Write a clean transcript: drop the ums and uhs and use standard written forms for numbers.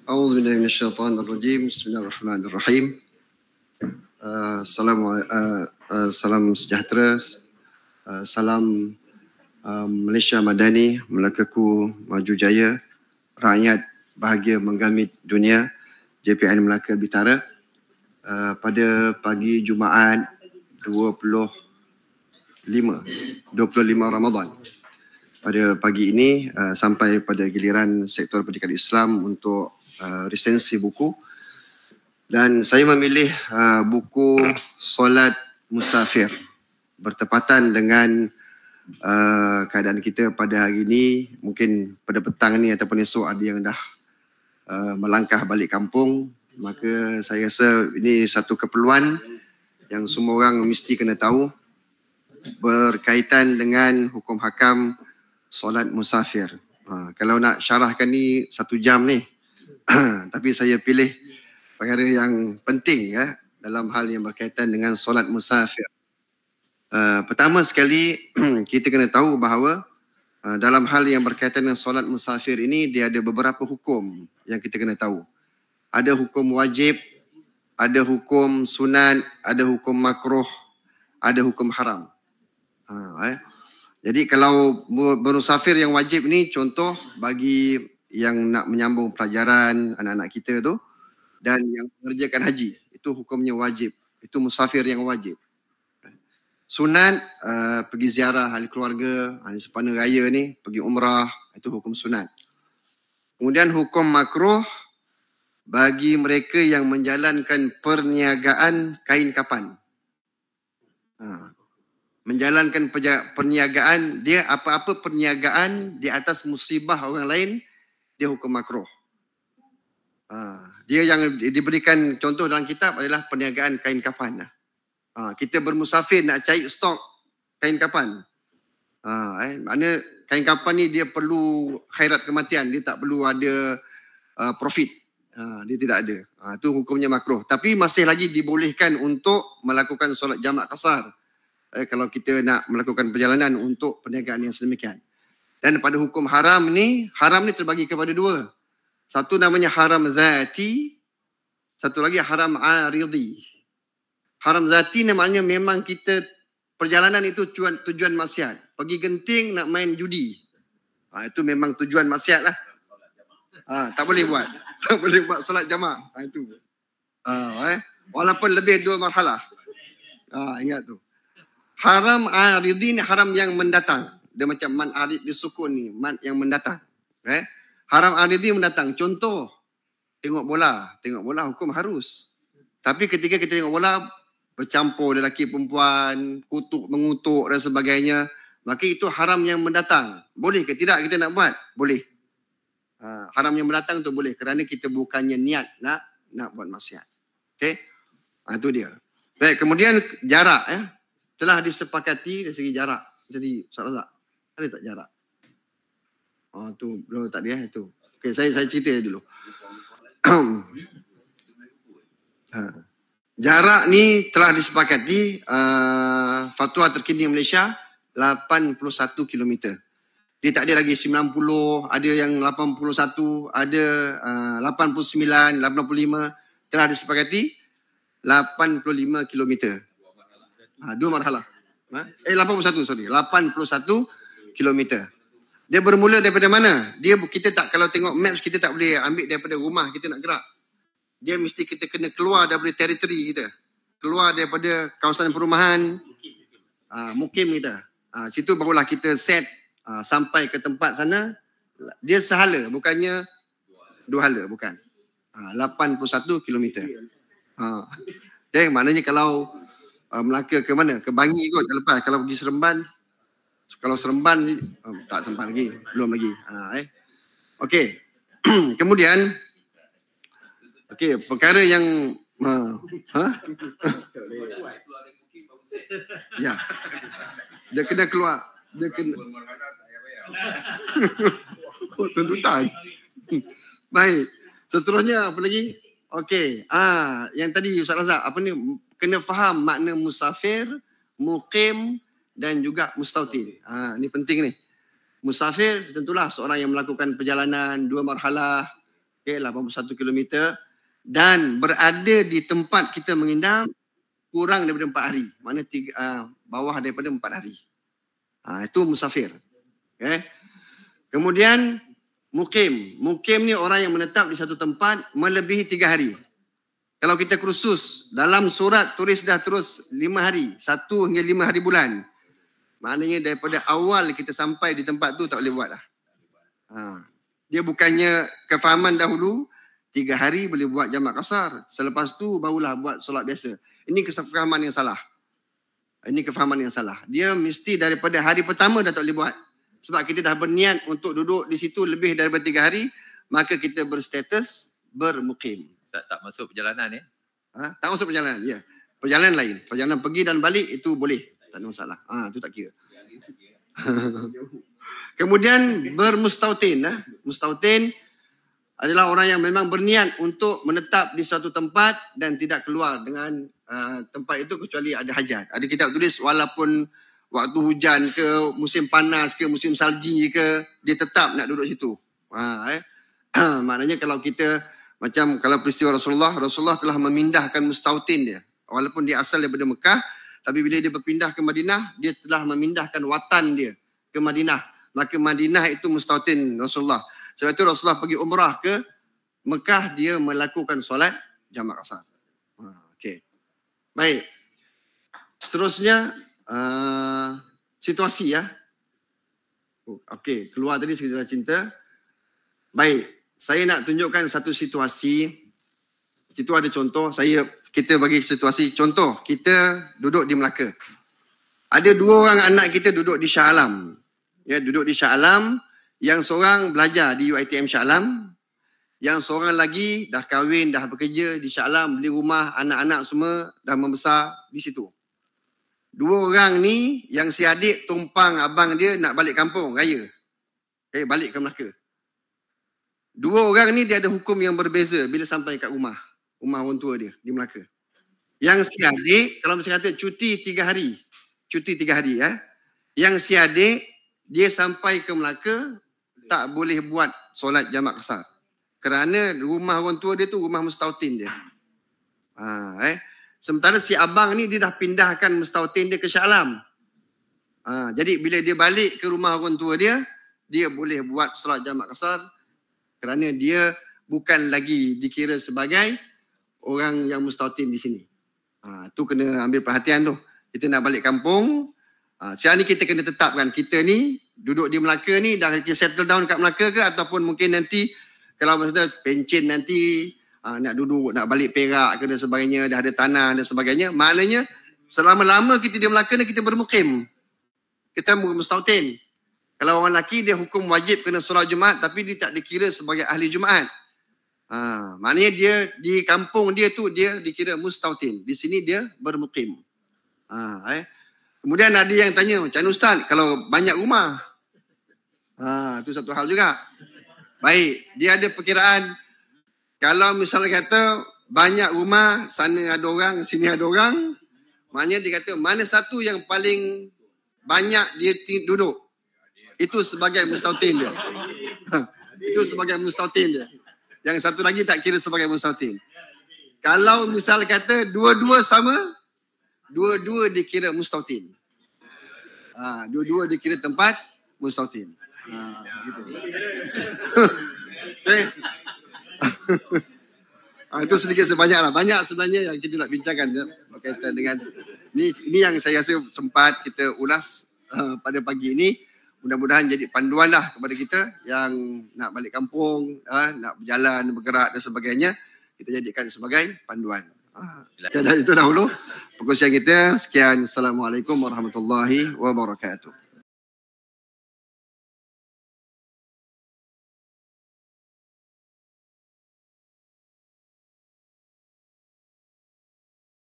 A'udzubillahi minasyaitonirrajim. Bismillahirrahmanirrahim. Salam sejahtera. Salam Malaysia Madani, Melakaku Maju Jaya, rakyat bahagia menggamit dunia, JPN Melaka Bitara. Pada pagi Jumaat 25 Ramadan. Pada pagi ini sampai pada giliran sektor pendidikan Islam untuk resensi buku, dan saya memilih buku Solat Musafir bertepatan dengan keadaan kita pada hari ini. Mungkin pada petang ni ataupun esok ada yang dah melangkah balik kampung, maka saya rasa ini satu keperluan yang semua orang mesti kena tahu berkaitan dengan hukum hakam solat musafir. Kalau nak syarahkan ni 1 jam ni, tapi saya pilih perkara yang penting dalam hal yang berkaitan dengan solat musafir. Pertama sekali kita kena tahu bahawa dalam hal yang berkaitan dengan solat musafir ini, dia ada beberapa hukum yang kita kena tahu. Ada hukum wajib, ada hukum sunat, ada hukum makruh, ada hukum haram. Jadi kalau bermusafir yang wajib ni, contoh bagi yang nak menyambung pelajaran anak-anak kita tu dan yang mengerjakan haji, itu hukumnya wajib. Itu musafir yang wajib. Sunat, pergi ziarah ahli keluarga, ahli sepana raya ni, pergi umrah, itu hukum sunat. Kemudian hukum makruh bagi mereka yang menjalankan perniagaan kain kapan. Menjalankan perniagaan, dia apa-apa perniagaan di atas musibah orang lain, dia hukum makruh. Dia yang diberikan contoh dalam kitab adalah perniagaan kain kafan. Kita bermusafir nak cari stok kain kafan. Maknanya kain kafan ni dia perlu khairat kematian, dia tak perlu ada profit. Dia tidak ada. Itu hukumnya makruh. Tapi masih lagi dibolehkan untuk melakukan solat jamak qasar. Kalau kita nak melakukan perjalanan untuk perniagaan yang sedemikian. Dan pada hukum haram ni terbagi kepada 2. Satu namanya haram zati, satu lagi haram aridi. Haram zati namanya memang kita perjalanan itu tujuan maksiat. Pergi genting nak main judi. Itu memang tujuan maksiat lah. Tak boleh buat. Tak boleh buat solat jamak. Itu. Walaupun lebih 2 marhalah. Ingat tu. Haram aridi ni haram yang mendatang. Dia macam man arid disukun ni, man yang mendatang. Haram aridi mendatang. Contoh, tengok bola. Tengok bola hukum harus. Tapi ketika kita tengok bola, bercampur lelaki perempuan, mengutuk dan sebagainya, maka itu haram yang mendatang. Boleh ke tidak kita nak buat? Boleh. Haram yang mendatang tu boleh, kerana kita bukannya niat nak buat maksiat. Okey? Itu dia. Baik, kemudian jarak telah disepakati dari segi jarak. Jadi Ustaz Razak, ada tak jarak? Tu belum tak dia itu. Okey, saya cerita dulu. Jarak ni telah disepakati fatwa terkini Malaysia 81 km. Dia tak ada lagi 90, ada yang 81, ada 89, 85. Telah disepakati 85 km. 2 marhalah. 81 km. Dia bermula daripada mana? Kita tak, kalau tengok maps kita tak boleh ambil daripada rumah kita nak gerak. Dia mesti kita kena keluar daripada teritori kita. Keluar daripada kawasan perumahan. Mukim kita. Situ barulah kita set sampai ke tempat sana. Dia sehala, bukannya 2 hala, bukan. 81 km. Maknanya kalau Melaka ke mana? Ke Bangi kot lepas. Kalau pergi Seremban, kalau Seremban tak sempat lagi, belum lagi. Okey. Kemudian perkara yang ya. Dia kena keluar, dia kena tuntutan. Baik. Seterusnya apa lagi? Okey. Yang tadi Ustaz Razak, apa ni? Kena faham makna musafir, muqim dan juga mustautin. Ini penting ni. Musafir tentulah seorang yang melakukan perjalanan 2 marhalah Okay, 81 kilometer dan berada di tempat kita menginap kurang daripada 4 hari. Mana bawah daripada 4 hari. Itu musafir. Okay. Kemudian mukim. Mukim ni orang yang menetap di satu tempat melebihi 3 hari. Kalau kita kursus, dalam surat tulis dah terus 5 hari. 1 hingga 5 hari bulan. Maknanya daripada awal kita sampai di tempat tu tak boleh buat dah. Dia bukannya kefahaman dahulu, 3 hari boleh buat jamak kasar. Selepas tu barulah buat solat biasa. Ini kefahaman yang salah. Ini kefahaman yang salah. Dia mesti daripada hari pertama dah tak boleh buat. Sebab kita dah berniat untuk duduk di situ lebih daripada 3 hari, maka kita berstatus bermukim. Tak masuk perjalanan ya? Tak masuk perjalanan, ya. Perjalanan lain. Perjalanan pergi dan balik itu boleh. Tak ada masalah. Itu tak kira. Kemudian bermustautin. Mustautin adalah orang yang memang berniat untuk menetap di suatu tempat dan tidak keluar dengan tempat itu kecuali ada hajat. Ada kitab tulis walaupun waktu hujan ke, musim panas ke, musim salji ke, dia tetap nak duduk situ. Maknanya kalau kita, macam kalau peristiwa Rasulullah telah memindahkan mustautin dia. Walaupun dia asal daripada Mekah, tapi bila dia berpindah ke Madinah, dia telah memindahkan watan dia ke Madinah. Maka Madinah itu mustautin Rasulullah. Sebab itu Rasulullah pergi umrah ke Mekah, dia melakukan solat jamak kasar. Okey. Baik. Seterusnya, situasi ya. Okey, keluar tadi sekedar cinta. Baik, saya nak tunjukkan satu situasi. Itu ada contoh. Kita bagi situasi. Contoh, kita duduk di Melaka. Ada 2 orang anak kita duduk di Shah Alam. Ya, duduk di Shah Alam. Yang seorang belajar di UiTM Shah Alam. Yang seorang lagi dah kahwin, dah bekerja di Shah Alam, beli rumah, anak-anak semua dah membesar di situ. 2 orang ni, yang si adik tumpang abang dia nak balik kampung raya. Balik ke Melaka. 2 orang ni dia ada hukum yang berbeza bila sampai kat rumah orang tua dia di Melaka. Yang si adik, kalau macam kata cuti 3 hari. Cuti 3 hari ya. Yang si adik, dia sampai ke Melaka, tak boleh buat solat jamak kasar. Kerana rumah orang tua dia tu rumah mustautin dia. Sementara si abang ni dia dah pindahkan mustautin dia ke Shah Alam. Jadi bila dia balik ke rumah orang tua dia, dia boleh buat solat jamak kasar kerana dia bukan lagi dikira sebagai orang yang mustautin di sini. Tu kena ambil perhatian tu. Kita nak balik kampung. Sekarang ni kita kena tetapkan kita ni duduk di Melaka ni dah kita settle down kat Melaka ke, ataupun mungkin nanti kalau maksudnya pencen nanti nak duduk, nak balik Perak ke dan sebagainya, dah ada tanah dan sebagainya. Maknanya selama-lama kita di Melaka ni kita bermukim. Kita mustautin. Kalau orang lelaki dia hukum wajib kena solat Jumaat tapi dia tak dikira sebagai ahli Jumaat. Maknanya dia di kampung dia tu dia dikira mustautin. Di sini dia bermukim. Kemudian ada yang tanya, macam mana Ustaz kalau banyak rumah? Tu satu hal juga. Baik, dia ada perkiraan. Kalau misalnya kata banyak rumah, sana ada orang, sini ada orang, maknanya dia kata mana satu yang paling banyak dia duduk, itu sebagai mustautin dia. Itu sebagai mustautin dia. Yang satu lagi tak kira sebagai mustautin. Kalau misal kata dua-dua sama, dua-dua dikira mustautin. Dua-dua dikira tempat mustautin. Gitu. Itu sedikit sebanyak lah. Banyak sebenarnya yang kita nak bincangkan berkaitan dengan ini yang saya rasa sempat kita ulas pada pagi ini. Mudah-mudahan jadi panduan lah kepada kita yang nak balik kampung, nak berjalan, bergerak dan sebagainya. Kita jadikan sebagai panduan. Dan itu dahulu perkongsian kita. Sekian. Assalamualaikum warahmatullahi wabarakatuh.